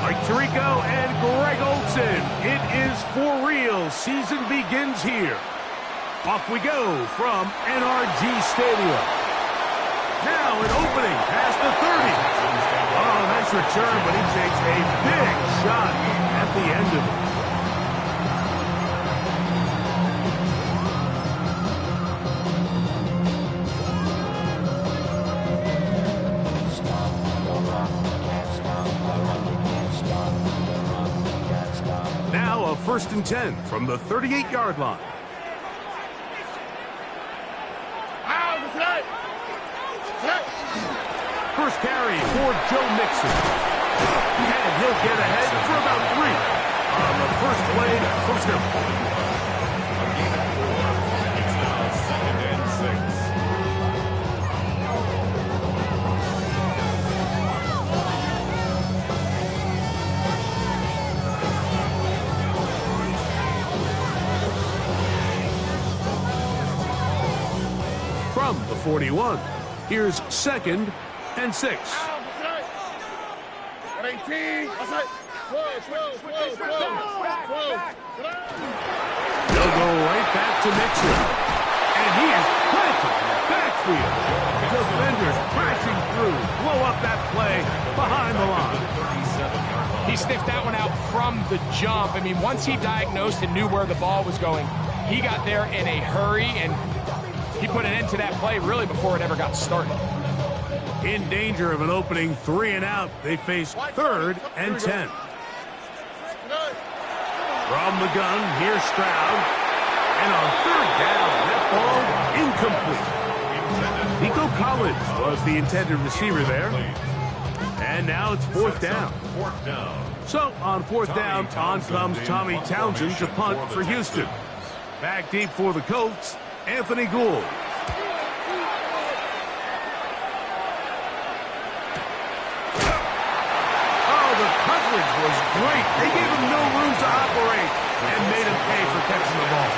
Mike Tirico and Greg Olson. It is for real. Season begins here. Off we go from NRG Stadium. Now an opening past the 30. Oh, nice return, but he takes a big shot at the end of it. Now a 1st and 10 from the 38-yard line. First carry for Joe Mixon. And he'll get ahead for about 3 on the first play from Scrimmage. It's now 2nd and 6. From the 41, here's 2nd and 6. They'll go right back to Mixon. And he is planted in the backfield. Defenders crashing through. Blow up that play behind the line. He sniffed that one out from the jump. I mean, once he diagnosed and knew where the ball was going, he got there in a hurry, and he put an end to that play really before it ever got started. In danger of an opening 3 and out, they face 3rd and 10. From the gun, here's Stroud. And on 3rd down, that ball incomplete. Nico Collins was the intended receiver there. And now it's 4th down. So on 4th down, on comes Tommy Townsend to punt for Houston. Back deep for the Colts, Anthony Gould. Was great. They gave him no room to operate and made him pay for catching the ball.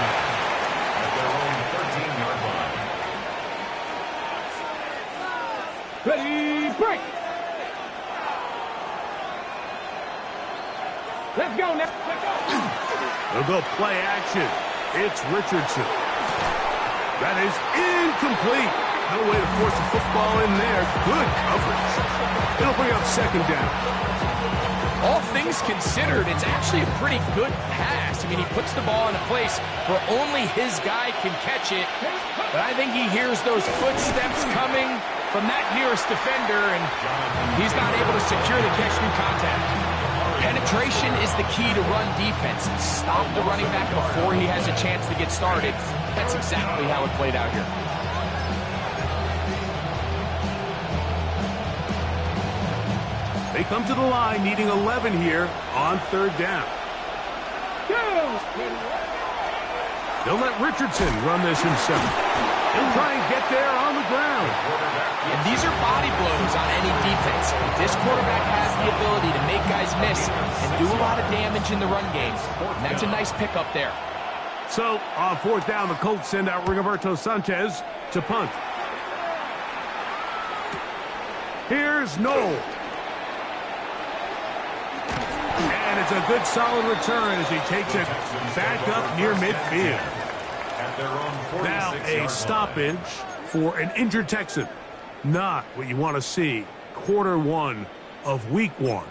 At their own 13-yard line. Ready, break. Let's go now. They'll go play action. It's Richardson. That is incomplete. No way to force the football in there. Good coverage. It'll bring up 2nd down. All things considered, it's actually a pretty good pass. I mean, he puts the ball in a place where only his guy can catch it. But I think he hears those footsteps coming from that nearest defender, and he's not able to secure the catch through contact. Penetration is the key to run defense. Stop the running back before he has a chance to get started. That's exactly how it played out here. They come to the line needing 11 here on 3rd down. They'll let Richardson run this himself. He'll try and get there on the ground. And these are body blows on any defense. This quarterback has the ability to make guys miss and do a lot of damage in the run game. And that's a nice pickup there. So on 4th down, the Colts send out Rigoberto Sanchez to punt. Here's Noel. And it's a good solid return as he takes it back up near midfield. Now a stoppage for an injured Texan. Not what you want to see. Quarter 1 of week 1.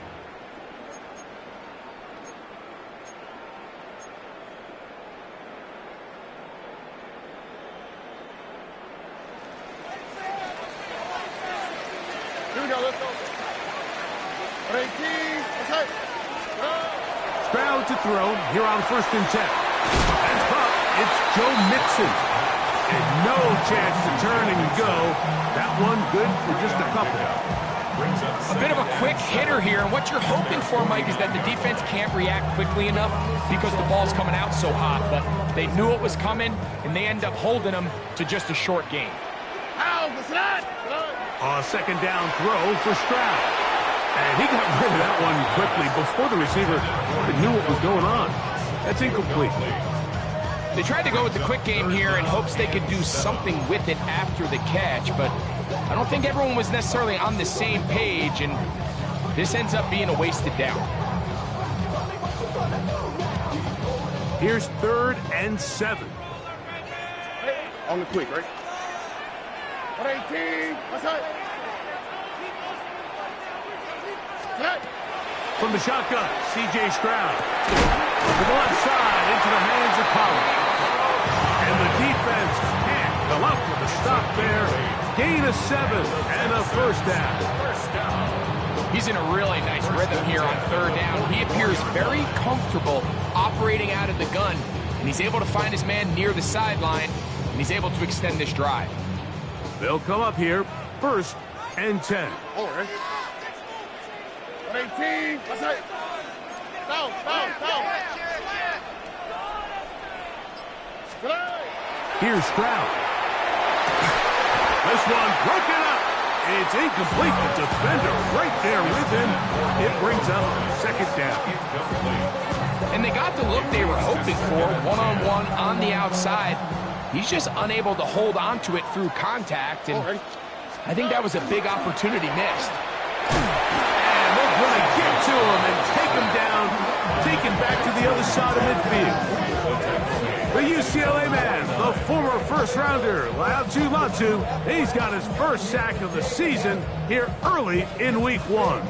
Here we go, let's go. Stroud to throw here on 1st and 10. That's caught. It's Joe Mixon. And no chance to turn and go. That one good for just a couple. A bit of a quick hitter here. And what you're hoping for, Mike, is that the defense can't react quickly enough because the ball's coming out so hot. But they knew it was coming, and they end up holding them to just a short game. A 2nd down throw for Stroud. And he got rid of that one quickly before the receiver knew what was going on. That's incomplete. They tried to go with the quick game here in hopes they could do something with it after the catch, but I don't think everyone was necessarily on the same page, and this ends up being a wasted down. Here's 3rd and 7. On the quick, right? 18. From the shotgun, C.J. Stroud. To the left side, into the hands of Pollard. And the defense can't come up with a stop there. Gain of 7 and a first down. He's in a really nice rhythm here on 3rd down. He appears very comfortable operating out of the gun, and he's able to find his man near the sideline, and he's able to extend this drive. They'll come up here, 1st and 10. All right. 18. Down. Here's Stroud. This one broken up. It's incomplete. The defender right there with him. It brings up 2nd down. And they got the look they were hoping for, one-on-one on the outside. He's just unable to hold on to it through contact, and I think that was a big opportunity missed. And they're going to get to him and take him down, taken back to the other side of midfield. The UCLA man, the former first-rounder, Latu, he's got his first sack of the season here early in week 1.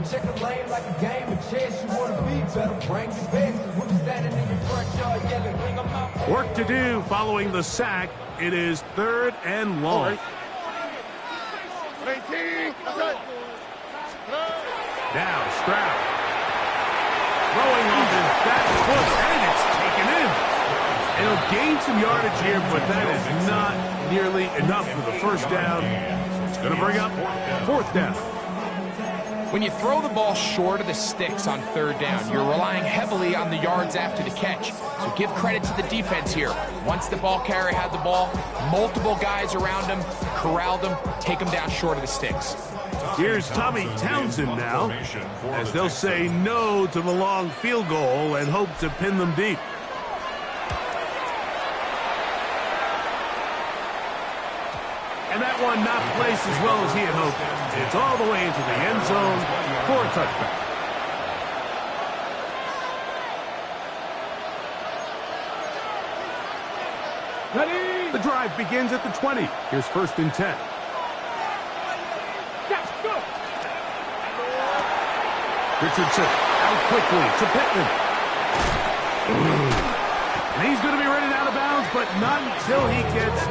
Check the lane like a game of chess. You want to be better, bring your best. We'll be standing in your front yard yelling, bring them out. Work to do following the sack. It is 3rd and long. 18. Now Stroud. Throwing on his back foot, and it's taken in. It'll gain some yardage here, but that is not nearly enough for the first down. It's going to bring up 4th down. When you throw the ball short of the sticks on 3rd down, you're relying heavily on the yards after the catch. So give credit to the defense here. Once the ball carrier had the ball, multiple guys around him, corralled him, take him down short of the sticks. Here's Tommy Townsend now, as they'll say no to the long field goal and hope to pin them deep. And that one not placed as well as he had hoped. It's all the way into the end zone for a touchback. Ready? The drive begins at the 20. Here's 1st and 10. Yes, go. Richardson out quickly to Pittman. And he's going to be running out of bounds, but not until he gets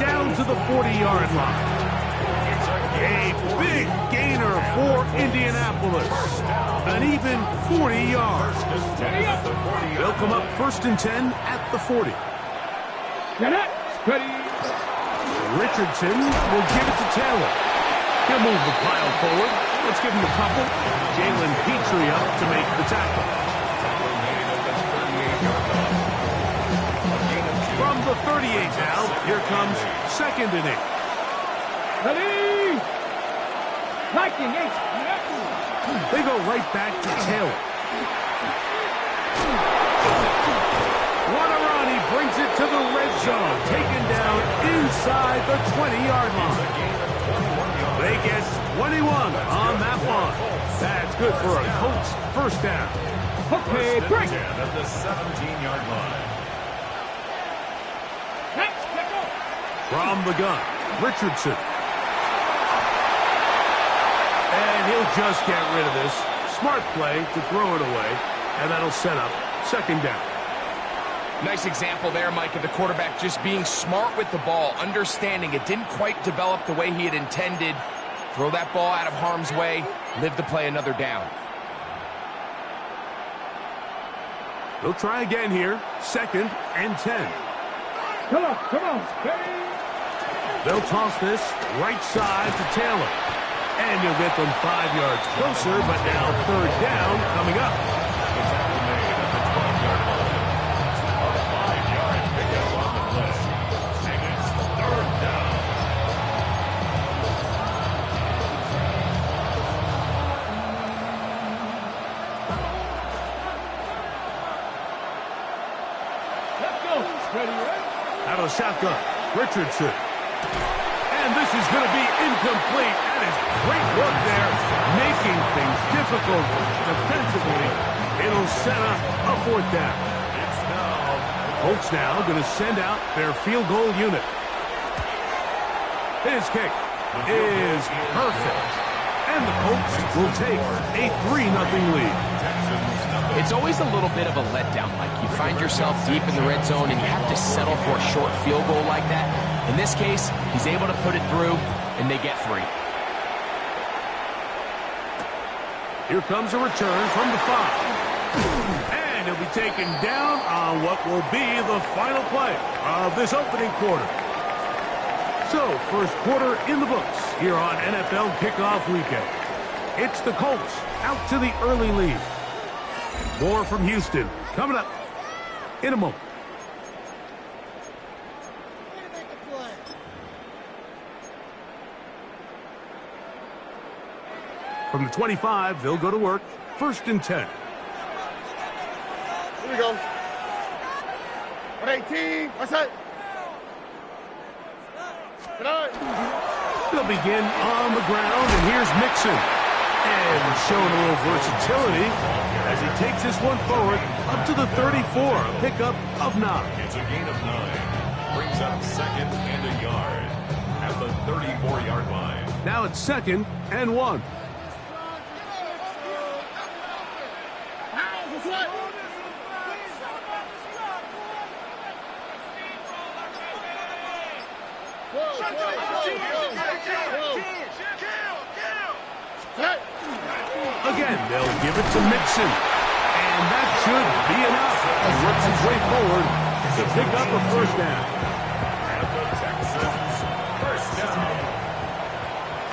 down to the 40-yard line. A big gainer for Indianapolis. An even 40 yards. They'll come up 1st and 10 at the 40. Get it. Ready. Richardson will give it to Taylor. He'll move the pile forward. Let's give him a couple. Jalen Petrie up to make the tackle. From the 38 now, here comes 2nd and 8. Ready. Liking 8. They go right back to Taylor. What a run. He brings it to the red zone. Taken down inside the 20-yard line. They get 21 on that one. That's good for a Colts first down. Okay, break. At the 17-yard line. Next, get go. From the gun, Richardson. And he'll just get rid of this. Smart play to throw it away, and that'll set up 2nd down. Nice example there, Mike, of the quarterback just being smart with the ball, understanding it didn't quite develop the way he had intended. Throw that ball out of harm's way, live to play another down. They'll try again here, 2nd and 10. Come on. Ready. They'll toss this right side to Taylor. And you'll get them 5 yards closer, but now 3rd down coming up. Out of the shotgun, Richardson. And this is going to be incomplete. That is great work there, making things difficult defensively. It'll set up a fourth down. Colts now going to send out their field goal unit. His kick is perfect. And the Colts will take a 3-0 lead. It's always a little bit of a letdown. Like you find yourself deep in the red zone and you have to settle for a short field goal like that. In this case, he's able to put it through, and they get 3. Here comes a return from the 5. And he'll be taken down on what will be the final play of this opening quarter. So, first quarter in the books here on NFL Kickoff Weekend. It's the Colts out to the early lead. More from Houston coming up in a moment. From the 25, they'll go to work. 1st and 10. Here we go. 118. What's that? They'll begin on the ground, and here's Mixon. And showing a little versatility as he takes this one forward up to the 34, a pickup of 9. It's a gain of 9. Brings up 2nd and a yard at the 34-yard line. Now it's 2nd and 1. Again, they'll give it to Mixon. And that should be enough. He works his way forward to pick up a 1st down. And the Texans, 1st down.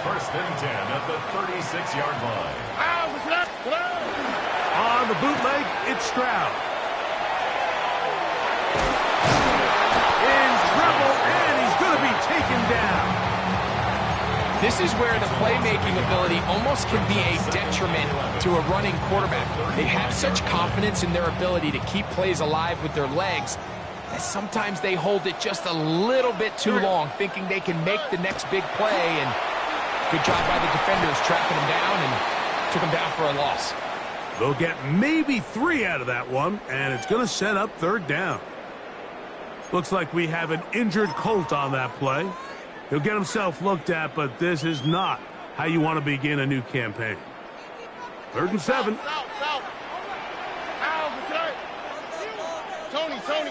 1st and 10 at the 36-yard line. On the bootleg, it's Stroud. In trouble, and he's going to be taken down. This is where the playmaking ability almost can be a detriment to a running quarterback. They have such confidence in their ability to keep plays alive with their legs that sometimes they hold it just a little bit too long, thinking they can make the next big play. And good job by the defenders tracking him down and took him down for a loss. They'll get maybe 3 out of that one, and it's going to set up 3rd down. Looks like we have an injured Colt on that play. He'll get himself looked at, but this is not how you want to begin a new campaign. 3rd and 7. Tony.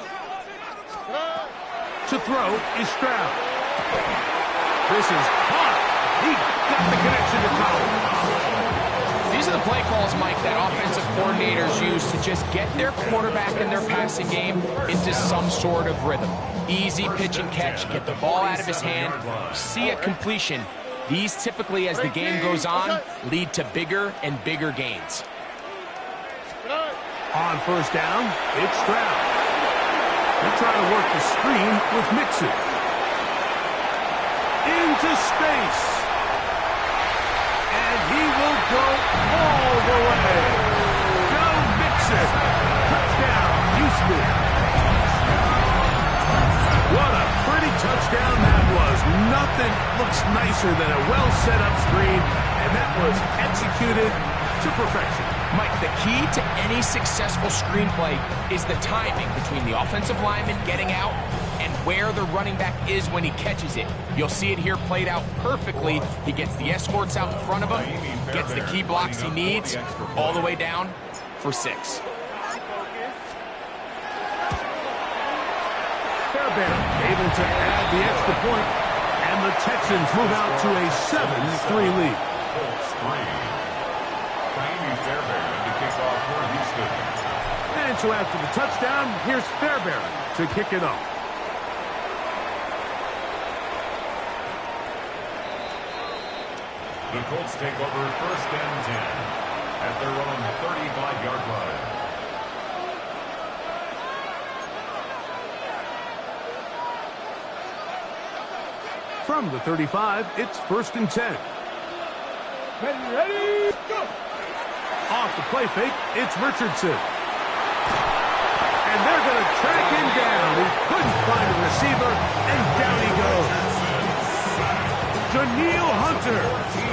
To throw is Stroud. This is hot. He got the connection to Colin. These are the play calls, Mike, that offensive coordinators use to just get their quarterback and their passing game into some sort of rhythm. Easy pitch and catch, get the ball out of his hand, see a completion. These typically, as the game goes on, lead to bigger and bigger gains. On 1st down, it's Stroud. They're trying to work the screen with Mixon. Into space. And he will go all the way. Go Mixon. Touchdown, Houston. What a pretty touchdown that was. Nothing looks nicer than a well-set-up screen, and that was executed to perfection. Mike, the key to any successful screenplay is the timing between the offensive lineman getting out and where the running back is when he catches it. You'll see it here played out perfectly. He gets the escorts out in front of him, gets the key blocks he needs, all the way down for 6. Fairbairn able to add the extra point, and the Texans move out to a 7-3 lead. And so after the touchdown, here's Fairbairn to kick it off. The Colts take over 1st and 10 at their own 35-yard line. From the 35, it's 1st and 10. Ready, go! Off the play fake, it's Richardson. And they're going to track him down. He couldn't find a receiver, and down he goes. Daniil Hunter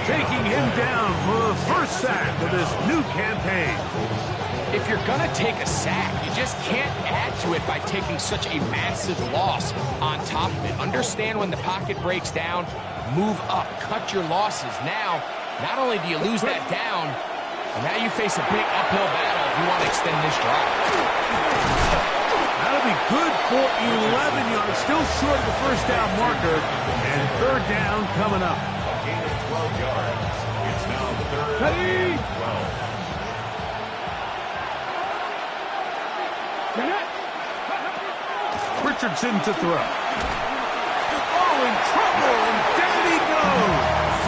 taking him down for the first sack of this new campaign. If you're going to take a sack, you just can't add to it by taking such a massive loss on top of it. Understand when the pocket breaks down, move up, cut your losses. Now, not only do you lose that down, but now you face a big uphill battle if you want to extend this drive. That'll be good for 11 yards, still short of the first down marker, and third down coming up. A gain of 12 yards. It's now third and 12. Richardson to throw. Oh, in trouble, and down he goes.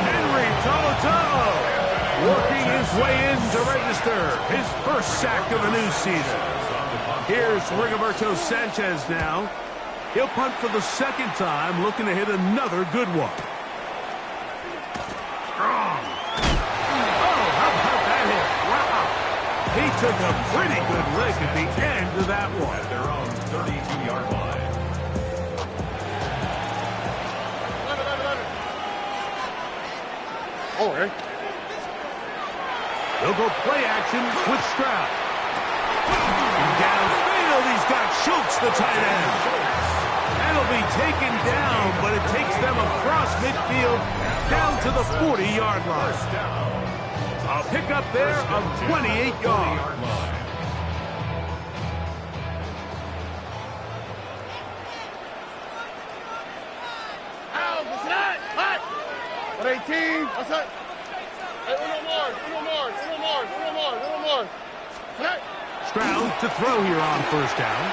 Henry Toto working his way in to register his first sack of the new season. Here's Rigoberto Sanchez now. He'll punt for the second time, looking to hit another good one. Strong. Oh, how about that hit? Wow. He took a pretty good lick at the end of that one. At their own 32-yard line. All right. They'll go play action with Stroud. Downfield, he's got Schultz, the tight end. That'll be taken down, but it takes them across midfield down to the 40-yard line. A pickup there of 28 yards. At 18. What's that? Hey, uno more. Hey. Stroud to throw here on first down.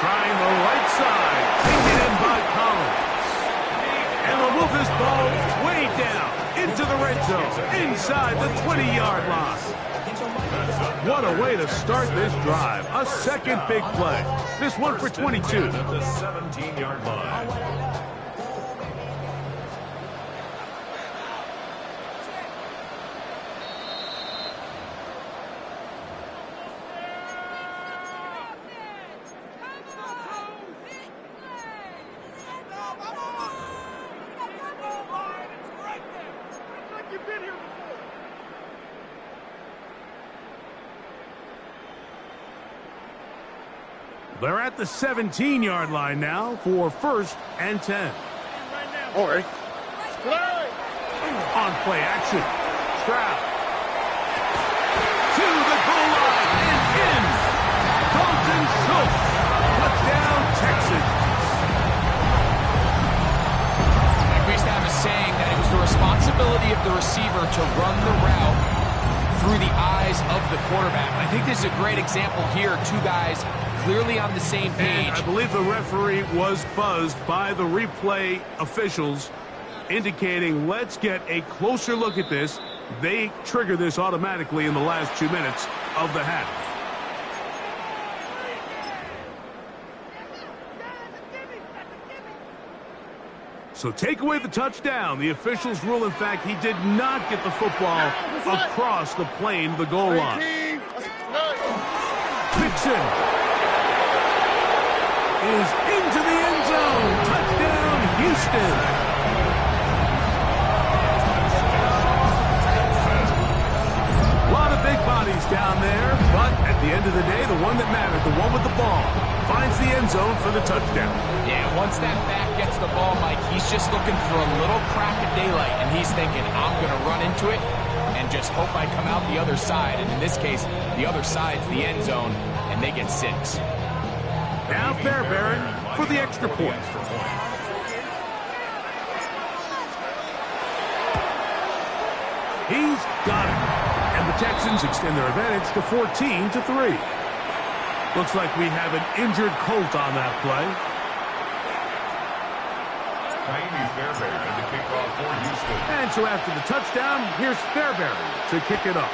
Trying the right side. Taken in by Collins. And will move this ball way down into the red zone, inside the 20-yard line. What a way to start this drive. A second big play. This one for 22. At the 17-yard line. They're at the 17-yard line now for first and 10. All right. On play action. Stroud. To the goal line and in. Dalton Schultz. Touchdown, Texans. We used to have a saying that it was the responsibility of the receiver to run the route through the eyes of the quarterback. I think this is a great example here. Two guys clearly on the same page. And I believe the referee was buzzed by the replay officials, indicating let's get a closer look at this. They trigger this automatically in the last 2 minutes of the half. So take away the touchdown. The officials rule, in fact, he did not get the football across the plane, the goal line. Mixon is into the end zone. Touchdown, Houston. A lot of big bodies down there, but at the end of the day, the one that mattered, the one with the ball, finds the end zone for the touchdown. Yeah, once that back gets the ball, Mike, he's just looking for a little crack of daylight, and he's thinking, I'm going to run into it and just hope I come out the other side. And in this case, the other side's the end zone, and they get 6. Now Fairbairn for the extra point. He's got it. And the Texans extend their advantage to 14-3. Looks like we have an injured Colt on that play. Fairbairn to kick off for Houston. And so after the touchdown, here's Fairbairn to kick it off.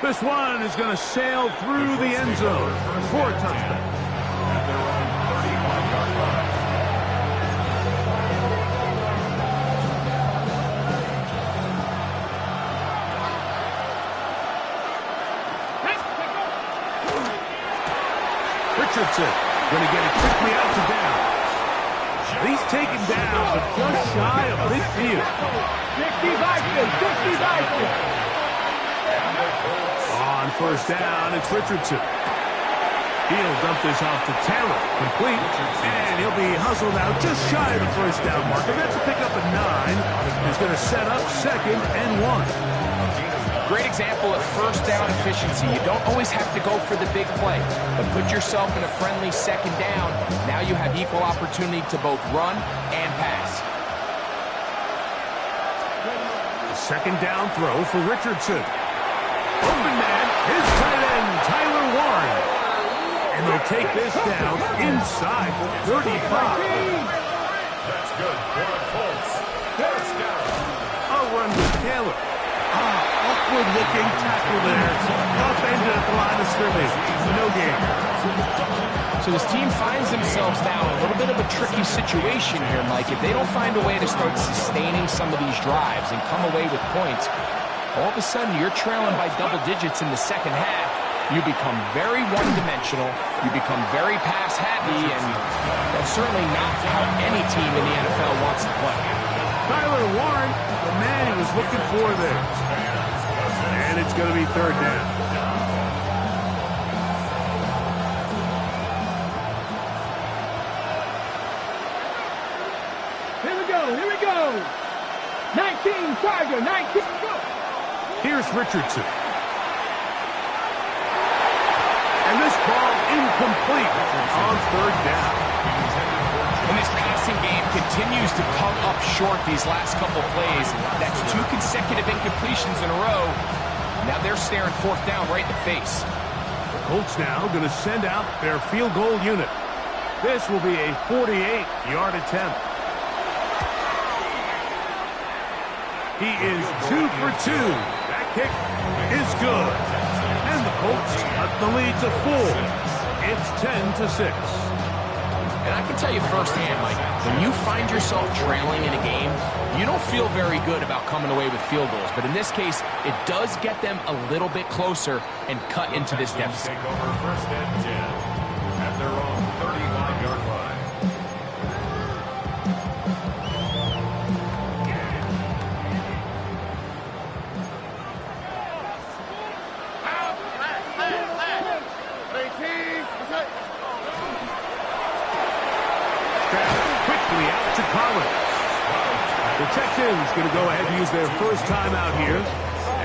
This one is going to sail through the end zone for a touchdown. At their own 31-yard line. Richardson. Going to get it quickly out to down. He's taken down, but just shy of midfield. 60-60. On first down, it's Richardson. He'll dump this off to Taylor. Complete. And he'll be hustled out just shy of the first down marker. That's a pickup at 9. He's going to set up 2nd and 1. Great example of first down efficiency. You don't always have to go for the big play, but put yourself in a friendly 2nd down. Now you have equal opportunity to both run and pass. The 2nd down throw for Richardson. Open man, his tight end, Tyler Warren. And they'll take this down inside the 35. That's good for the Colts. First down. A run with Taylor. Awkward-looking tackle there. Upended at the line of scrimmage. No gain. So this team finds themselves now in a little bit of a tricky situation here, Mike. If they don't find a way to start sustaining some of these drives and come away with points, all of a sudden you're trailing by double digits in the second half. You become very one-dimensional, you become very pass-happy, and that's certainly not how any team in the NFL wants to play. Tyler Warren, the man he was looking for there. And it's going to be 3rd down. Here we go. 19, Tiger, 19, go. Here's Richardson. And this ball incomplete on 3rd down. And this passing game continues to come up short these last couple plays. That's 2 consecutive incompletions in a row. Now they're staring 4th down right in the face. The Colts now going to send out their field goal unit. This will be a 48-yard attempt. He is 2 for 2. That kick is good. And the Colts cut the lead to 4. It's 10-6. And I can tell you firsthand, Mike, when you find yourself trailing in a game, you don't feel very good about coming away with field goals. But in this case, it does get them a little bit closer and cut into this deficit. Take over 1st and 10 at their own 35-yard line. Quickly out to Collins. The Texans going to go ahead and use their first timeout here.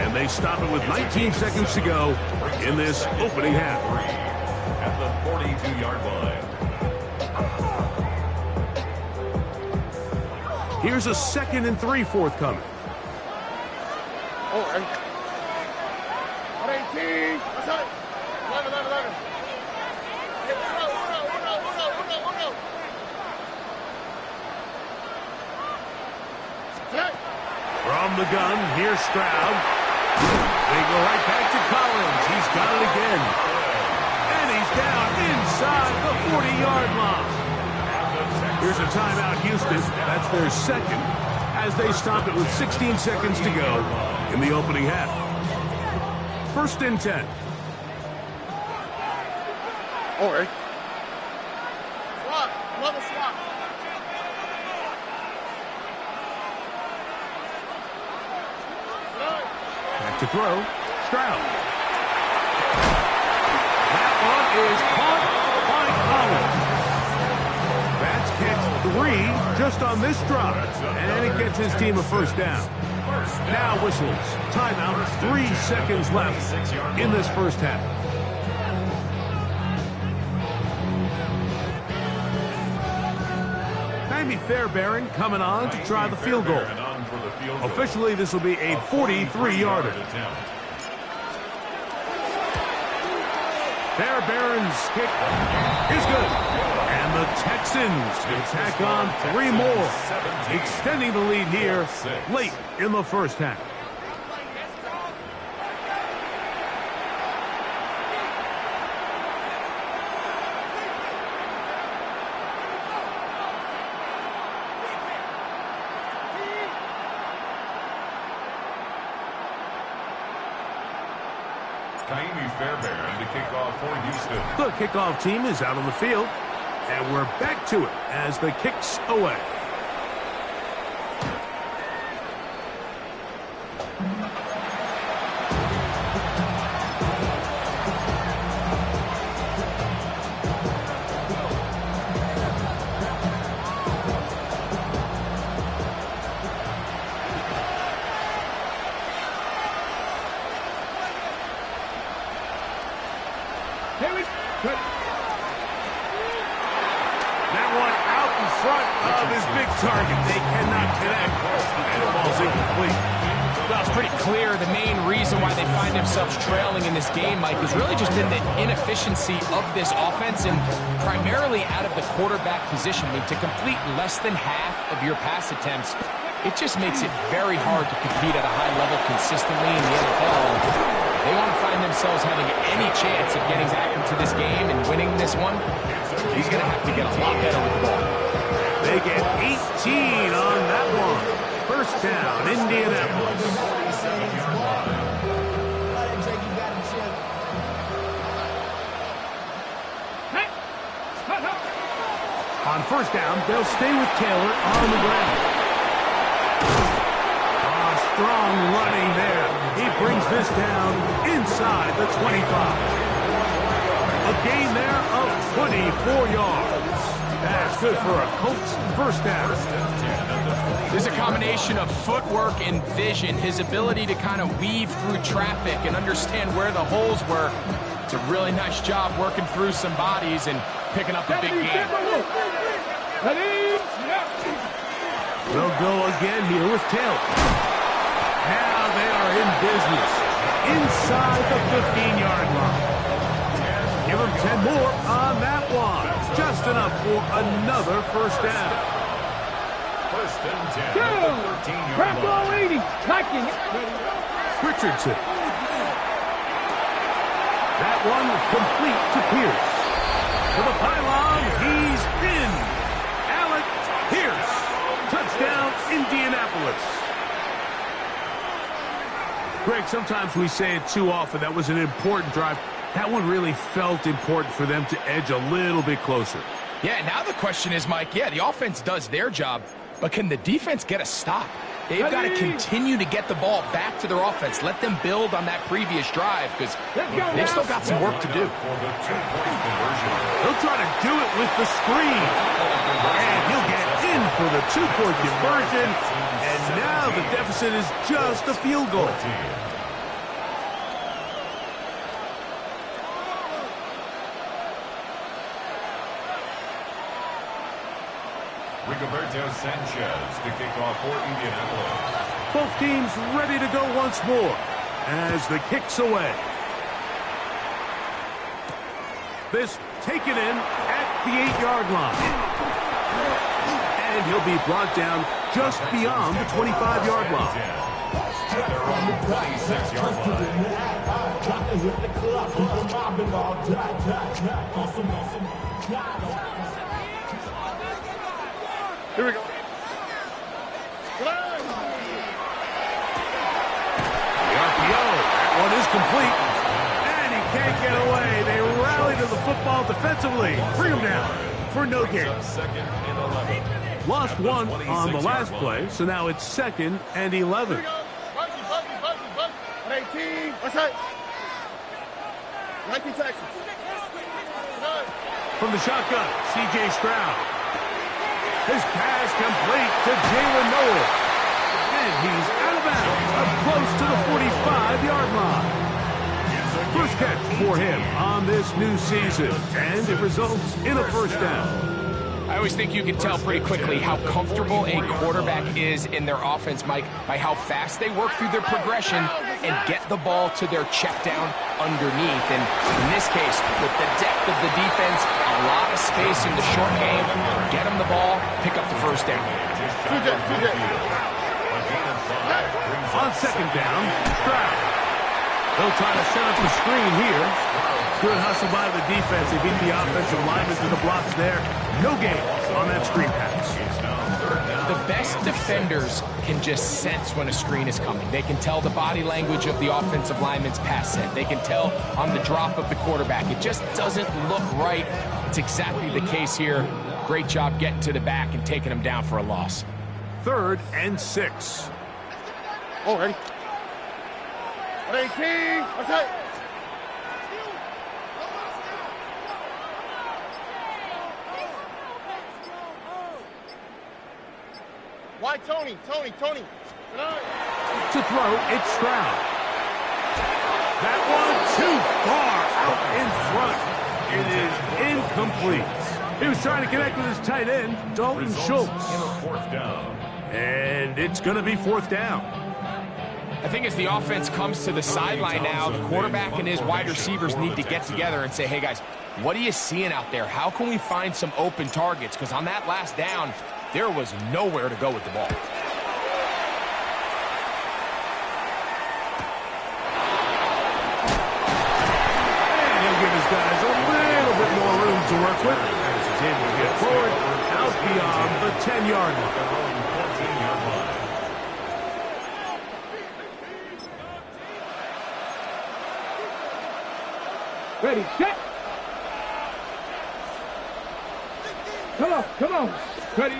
And they stop it with 19 seconds to go in this opening half. At the 42-yard line. Here's a 2nd and 3 forthcoming. Oh, 18. What's up? 11. From the gun, here's Stroud. They go right back to Collins. He's got it again. And he's down inside the 40-yard line. Here's a timeout, Houston. That's their 2nd as they stop it with 16 seconds to go in the opening half. 1st and 10. All right. Swap. Another swap. Back to throw. Stroud. That one is caught by Collins. That's catch 3 just on this drive. And it gets his team a first down. Now whistles. Timeout. 3 seconds left in this first half. Jamie Fairbairn coming on to try the field goal. Officially, this will be a 43-yarder. Fairbairn's kick is good. And the Texans will tack on 3 more, extending the lead here late in the first half. Kaimi Fairbairn to kick off for Houston. The kickoff team is out on the field, and we're back to it as the kick's away. That one out in front of his big target. They cannot connect, and it falls incomplete. Well, it's pretty clear the main reason why they find themselves trailing in this game, Mike, has really just been the inefficiency of this offense and primarily out of the quarterback position. I mean, to complete less than half of your pass attempts, it just makes it very hard to compete at a high level consistently in the NFL. They want to find themselves having any chance of getting back into this game and winning this one. He's going to have to get a lot better with the ball. They get 18 on that one. First down, Indianapolis. On first down, they'll stay with Taylor on the ground. Strong running there. He brings this down inside the 25. A gain there of 24 yards. That's good for a Colts first down. There's a combination of footwork and vision, his ability to kind of weave through traffic and understand where the holes were. It's a really nice job working through some bodies and picking up a big gain. They'll go again here with Taylor. Now they are in business inside the 15-yard line. Give them 10 more on that one. Just enough for another first down. First and 10 at the 13-yard line. 80. Knocking it. Richardson. That one complete to Pierce. To the pylon, he's in. Alec Pierce. Touchdown, Indianapolis. Greg, sometimes we say it too often. That was an important drive. That one really felt important for them to edge a little bit closer. Yeah, now the question is, Mike, yeah, the offense does their job, but can the defense get a stop? They've got to continue to get the ball back to their offense. Let them build on that previous drive because they've still got some work to do. He'll try to do it with the screen. And he'll get in for the two-point conversion. And now the deficit is just a field goal. Rigoberto Sanchez to kick off for Indianapolis. Both teams ready to go once more as the kick's away. This taken in at the 8-yard line. And he'll be brought down just beyond the 25-yard line. They're on the 26-yard line. Here we go. The RPO. That one is complete. And he can't get away. They rally to the football defensively. Bring him down for no gain. Lost one on the last play, so now it's 2nd and 11. 18. What's that? 19 Texas. From the shotgun, C.J. Stroud. His pass complete to Jalen Noel. And he's out of bounds, up close to the 45-yard line. First catch for him on this new season, and it results in a first down. I always think you can tell pretty quickly how comfortable a quarterback is in their offense, Mike, by how fast they work through their progression and get the ball to their check down underneath. And in this case, with the depth of the defense, a lot of space in the short game, get them the ball, pick up the first down. On second down, Stroud. They'll try to set up the screen here. Good hustle by the defense. They beat the offensive linemen to the blocks there. No gain on that screen pass. It's now 3rd down The best defenders can just sense when a screen is coming. They can tell the body language of the offensive lineman's pass set. They can tell on the drop of the quarterback. It just doesn't look right. It's exactly the case here. Great job getting to the back and taking him down for a loss. 3rd and 6. Oh, ready? 18. Okay. Why Tony? To throw, it's Stroud. That one too far out in front. It is incomplete. He was trying to connect with his tight end, Dalton Schultz. In a 4th down. And it's going to be 4th down. I think as the offense comes to the sideline now, the quarterback and his wide receivers need to get together and say, hey guys, what are you seeing out there? How can we find some open targets? Because on that last down, there was nowhere to go with the ball. And he'll give his guys a little bit more room to work with as he's able to get forward out beyond the 10-yard line. Ready, set. Come on. Ready.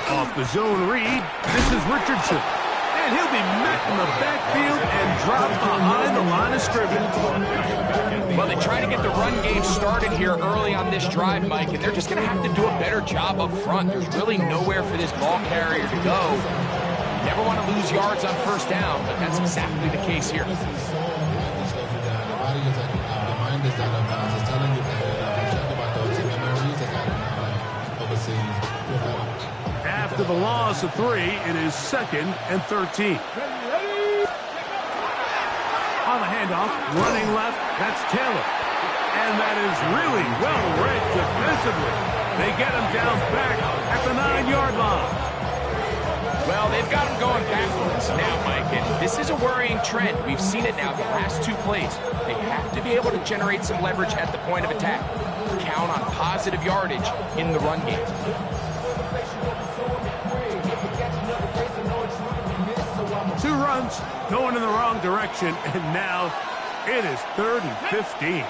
Off the zone read, this is Richardson. And he'll be met in the backfield and dropped behind the line of scrimmage. Well, they try to get the run game started here early on this drive, Mike, and they're just going to have to do a better job up front. There's really nowhere for this ball carrier to go. You never want to lose yards on 1st down, but that's exactly the case here. After the loss of 3, it is 2nd and 13. On the handoff, running left, that's Taylor. And that is really well read defensively. They get him down back at the 9-yard line. Well, they've got him going backwards now, Mike, and this is a worrying trend. We've seen it now the last 2 plays. They have to be able to generate some leverage at the point of attack. Count on positive yardage in the run game. 2 runs going in the wrong direction, and now it is 3rd and 15.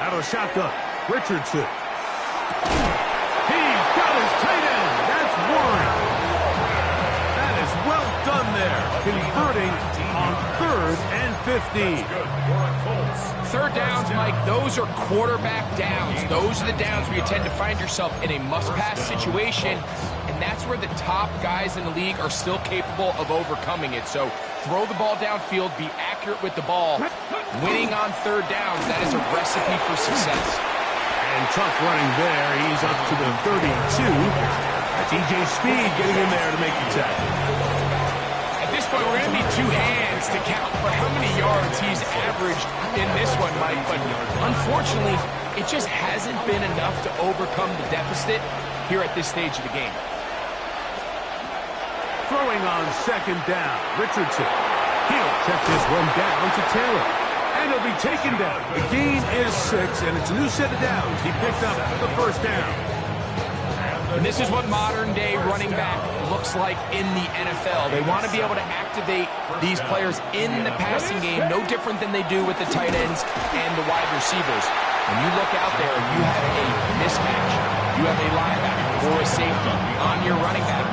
Out of the shotgun, Richardson. He's got his tight end. That's Warren. That is well done there, converting on 3rd and 15. 3rd downs, Mike, those are quarterback downs. Those are the downs where you tend to find yourself in a must-pass situation, and that's where the top guys in the league are still capable of overcoming it. So throw the ball downfield, be accurate with the ball. Winning on 3rd downs, that is a recipe for success. And tough running there. He's up to the 32. That's E.J. Speed getting in there to make the tackle. At this point, we're going to need 2 hands to count for how many yards he's averaged in this one, Mike. But unfortunately, it just hasn't been enough to overcome the deficit here at this stage of the game. Throwing on 2nd down, Richardson. He'll check this one down to Taylor. And he'll be taken down. The gain is 6, and it's a new set of downs. He picked up the 1st down. And this is what modern-day running back looks like in the NFL. They want to be able to activate these players in the passing game, no different than they do with the tight ends and the wide receivers. When you look out there and you have a mismatch, you have a linebacker or a safety on your running back,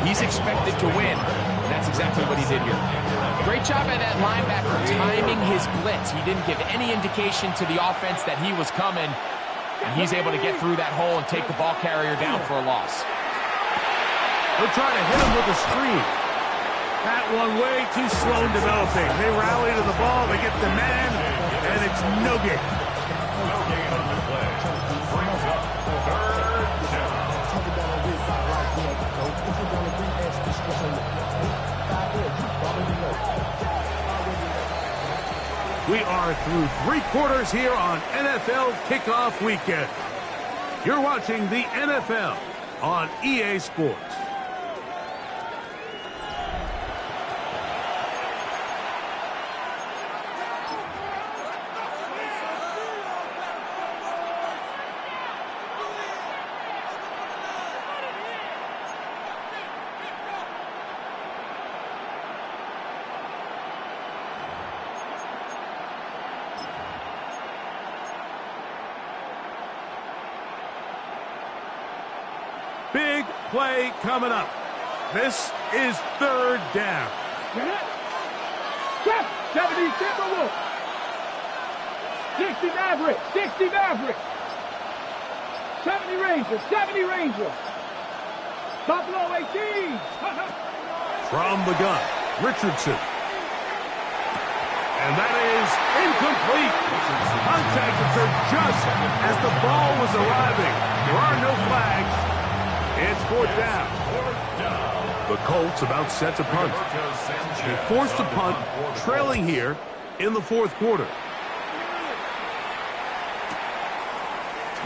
he's expected to win, and that's exactly what he did here. Great job by that linebacker timing his blitz. He didn't give any indication to the offense that he was coming, and he's able to get through that hole and take the ball carrier down for a loss. They'll try to hit him with a screen. That one way too slow in developing. They rally to the ball, they get the man, and it's no gain. No gain on the play. Brings up 3rd down. We are through 3 quarters here on NFL Kickoff Weekend. You're watching the NFL on EA Sports. Big play coming up. This is third down. 70 Timberwolves. 60 Mavericks. 60 Mavericks. 70 Rangers. 70 Rangers. Buffalo 18. From the gun, Richardson. And that is incomplete. Contact occurred just as the ball was arriving. There are no flags. It's fourth down. The Colts about set to punt. They forced a punt, trailing here in the fourth quarter.